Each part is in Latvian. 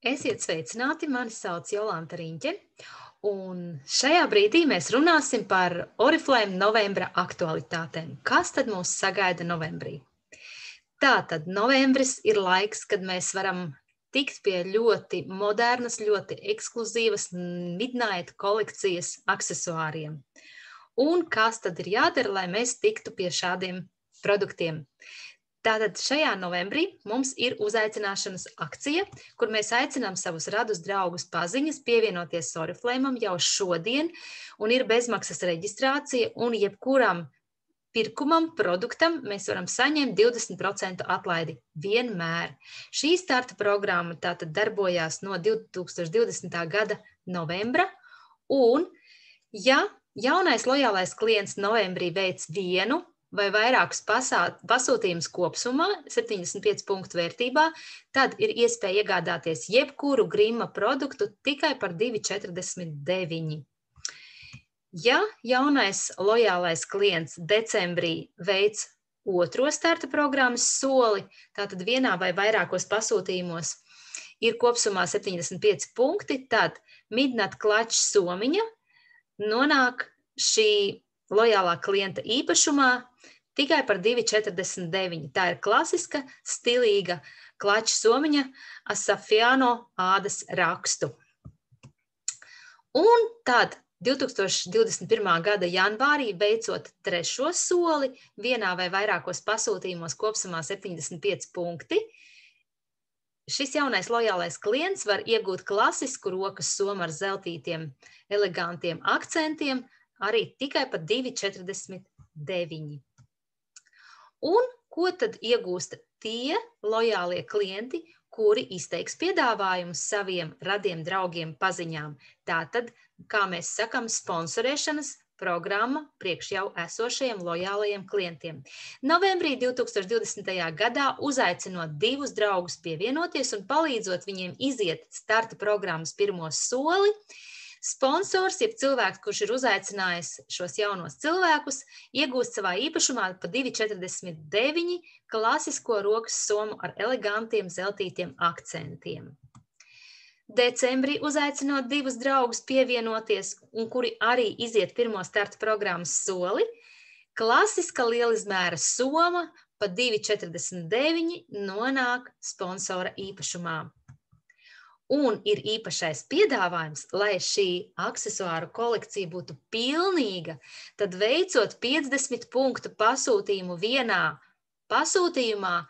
Esiet sveicināti, mani sauc Jolanta Riņķe, un šajā brīdī mēs runāsim par Oriflame novembra aktualitātēm. Kas tad mūs sagaida novembrī? Tātad novembris ir laiks, kad mēs varam tikt pie ļoti modernas, ļoti ekskluzīvas midnight kolekcijas aksesuāriem. Un kas tad ir jādara, lai mēs tiktu pie šādiem produktiem? Tātad šajā novembrī mums ir uzaicināšanas akcija, kur mēs aicinām savus radus draugus paziņas pievienoties Oriflameam jau šodien, un ir bezmaksas reģistrācija, un jebkuram pirkumam, produktam mēs varam saņemt 20% atlaidi vienmēr. Šī starta programma tātad darbojās no 2020. gada novembra, un ja jaunais lojālais klients novembrī veic vienu vai vairākus pasūtījumus kopsumā 75 punktu vērtībā, tad ir iespēja iegādāties jebkuru Grima produktu tikai par 2,49. Ja jaunais lojālais klients decembrī veic otro starta programmas soli, tātad vienā vai vairākos pasūtījumos ir kopsumā 75 punkti, tad Midnight Clutch somiņa nonāk šī lojālā klienta īpašumā tikai par 2,49. Tā ir klasiska, stilīga klača somiņa ar safiāno ādas rakstu. Un tad 2021. gada janvārī veicot trešo soli, vienā vai vairākos pasūtījumos kopsumā 75 punkti, šis jaunais lojālais klients var iegūt klasisku rokas somu ar zeltītiem, elegantiem akcentiem, arī tikai par 2,49. Un ko tad iegūst tie lojālie klienti, kuri izteiks piedāvājumus saviem radiem draugiem paziņām? Tātad, kā mēs sakam, sponsorēšanas programma priekš jau esošajiem lojālajiem klientiem. Novembrī 2020. gadā uzaicinot 2 draugus pievienoties un palīdzot viņiem iziet starta programmas pirmo soli, sponsors, jeb cilvēks, kurš ir uzaicinājis šos jaunos cilvēkus, iegūst savā īpašumā pa 2,49 klasisko rokas somu ar elegantiem zeltītiem akcentiem. Decembrī uzaicinot 2 draugus pievienoties, un kuri arī iziet pirmo starta programmas soli, klasiska lielizmēra soma pa 2,49 nonāk sponsora īpašumā. Un ir īpašais piedāvājums, lai šī aksesuāru kolekcija būtu pilnīga, tad veicot 50 punktu pasūtījumu vienā pasūtījumā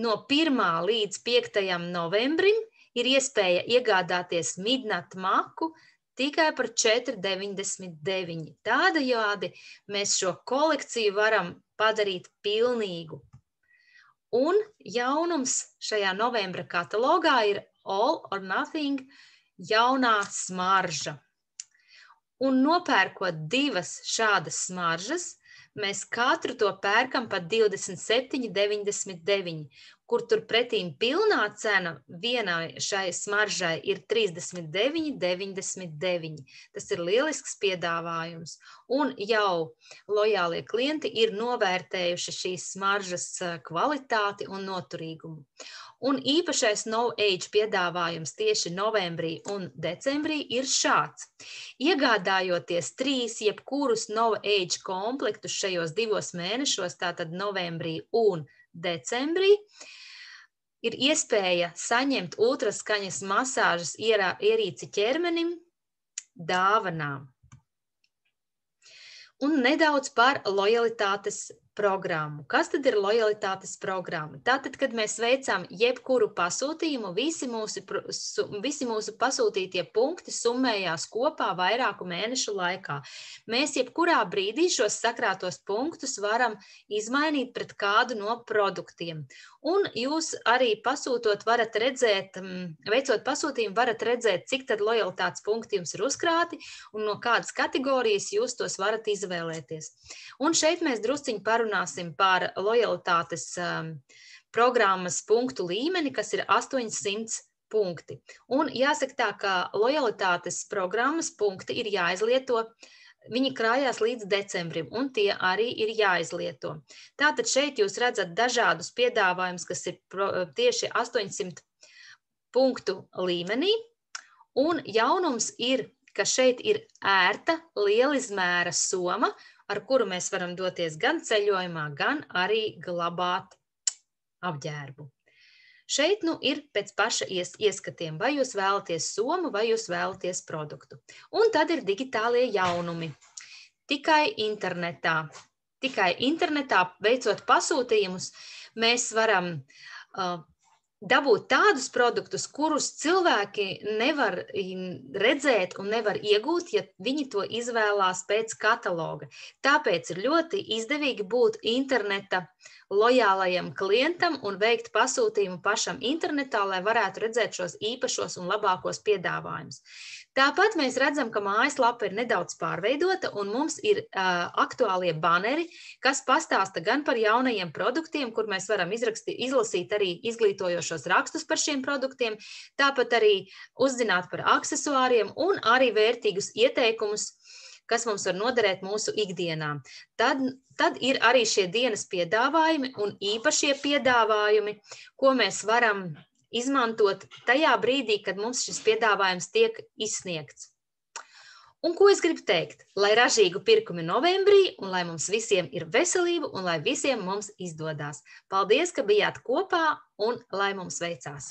no 1. līdz 5. novembrim ir iespēja iegādāties Midnight maku tikai par 4,99. Tādējādi mēs šo kolekciju varam padarīt pilnīgu. Un jaunums šajā novembra katalogā ir All or Nothing jaunā smarža. Un nopērkot 2 šādas smaržas, mēs katru to pērkam par 27,99, kur turpretīm pilnā cena vienai šai smaržai ir 39,99. Tas ir lielisks piedāvājums. Un jau lojālie klienti ir novērtējuši šīs smaržas kvalitāti un noturīgumu. Un īpašais no age piedāvājums tieši novembrī un decembrī ir šāds. Iegādājoties 3 jebkurus no age komplektus šajos 2 mēnešos, tātad novembrī un decembrī, ir iespēja saņemt ultraskaņas masāžas ierīci ķermenim dāvanā. Un nedaudz par lojalitātes programmu. Kas tad ir lojalitātes programma? Tātad, kad mēs veicam jebkuru pasūtījumu, visi mūsu pasūtītie punkti summējās kopā vairāku mēnešu laikā. Mēs jebkurā brīdī šos sakrātos punktus varam izmainīt pret kādu no produktiem. Un jūs arī pasūtot varat redzēt, veicot pasūtījumu, varat redzēt, cik tad lojalitātes punkti jums ir uzkrāti un no kādas kategorijas jūs tos varat izvēlēties. Un šeit mēs drusciņi parunāsim par lojalitātes programmas punktu līmeni, kas ir 800 punkti. Un jāsaka tā, ka lojalitātes programmas punkti ir jāizlieto. Viņi krājās līdz decembrim, un tie arī ir jāizlieto. Tātad šeit jūs redzat dažādus piedāvājumus, kas ir tieši 800 punktu līmenī, un jaunums ir, ka šeit ir ērta, lielizmēra soma, ar kuru mēs varam doties gan ceļojumā, gan arī glabāt apģērbu. Šeit nu ir pēc paša ieskatiem, vai jūs vēlaties somu, vai jūs vēlaties produktu. Un tad ir digitālie jaunumi. Tikai internetā veicot pasūtījumus, mēs varam dabūt tādus produktus, kurus cilvēki nevar redzēt un nevar iegūt, ja viņi to izvēlās pēc kataloga. Tāpēc ir ļoti izdevīgi būt interneta lojālajam klientam un veikt pasūtījumu pašam internetā, lai varētu redzēt šos īpašos un labākos piedāvājumus. Tāpat mēs redzam, ka mājaslapa ir nedaudz pārveidota un mums ir aktuālie baneri, kas pastāsta gan par jaunajiem produktiem, kur mēs varam izlasīt arī izglītojošos rakstus par šiem produktiem, tāpat arī uzzināt par aksesuāriem un arī vērtīgus ieteikumus, kas mums var noderēt mūsu ikdienā. Tad ir arī šie dienas piedāvājumi un īpašie piedāvājumi, ko mēs varam izmantot tajā brīdī, kad mums šis piedāvājums tiek izsniegts. Un ko es gribu teikt? Lai ražīgu pirkumu novembrī un lai mums visiem ir veselība un lai visiem mums izdodās. Paldies, ka bijāt kopā un lai mums veicās!